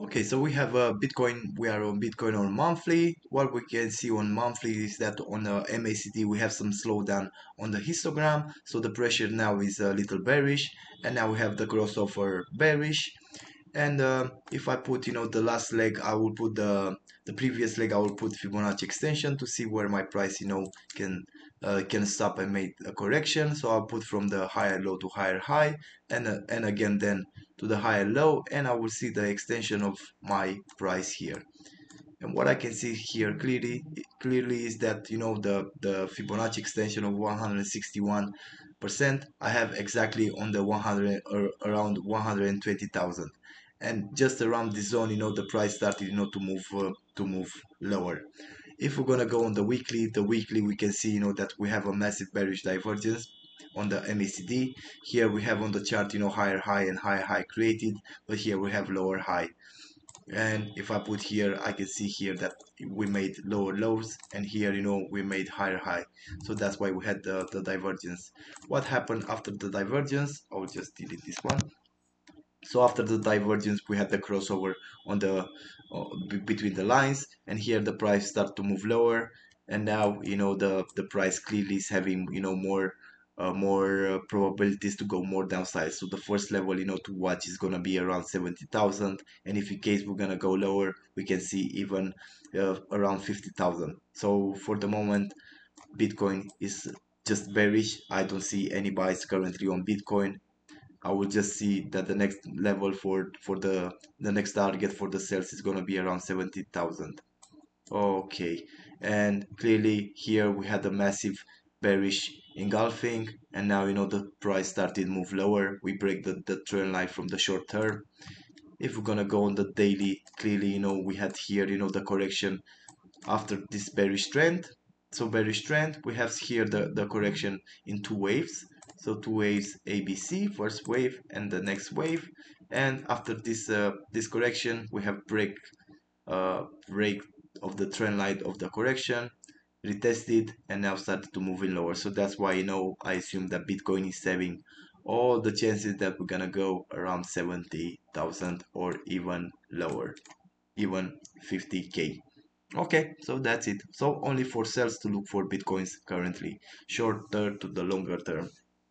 Okay, so we have Bitcoin. We are on Bitcoin on monthly. What we can see on monthly is that on the MACD we have some slowdown on the histogram. So the pressure now is a little bearish, and now we have the crossover bearish. And if I put, the last leg, I will put the previous leg. I will put Fibonacci extension to see where my price, can stop and make a correction. So I'll put from the higher low to higher high, and again then to the higher low, and I will see the extension of my price here. And what I can see here clearly is that the Fibonacci extension of 161%, I have exactly on the 100 or around 120,000, and just around this zone, the price started to move lower. If we're gonna go on the weekly we can see that we have a massive bearish divergence on the MACD. Here we have on the chart higher high and higher high created, but here we have lower high. And if I put here, I can see here that we made lower lows, and here we made higher high. So that's why we had the divergence. What happened after the divergence? I'll just delete this one. So after the divergence we had the crossover on the between the lines, and here the price start to move lower, and now the price clearly is having more probabilities to go more downside. So the first level to watch is gonna be around 70,000, and if in case we're gonna go lower, we can see even around 50,000. So for the moment Bitcoin is just bearish. I don't see any buys currently on Bitcoin. I will just see that the next level for the next target for the sales is gonna be around 70,000. Okay, and clearly here we had a massive bearish engulfing, and now the price started to move lower. We break the trend line from the short term. If we're gonna go on the daily, clearly we had here the correction after this bearish trend. So bearish trend, we have here the correction in two waves. So two waves ABC, first wave and the next wave. And after this correction, we have break of the trend line of the correction, retested, and now started to move in lower. So that's why I assume that Bitcoin is having all the chances that we're gonna go around 70,000 or even lower, even 50K. Okay, so that's it. So only for sales to look for Bitcoins currently, short term to the longer term.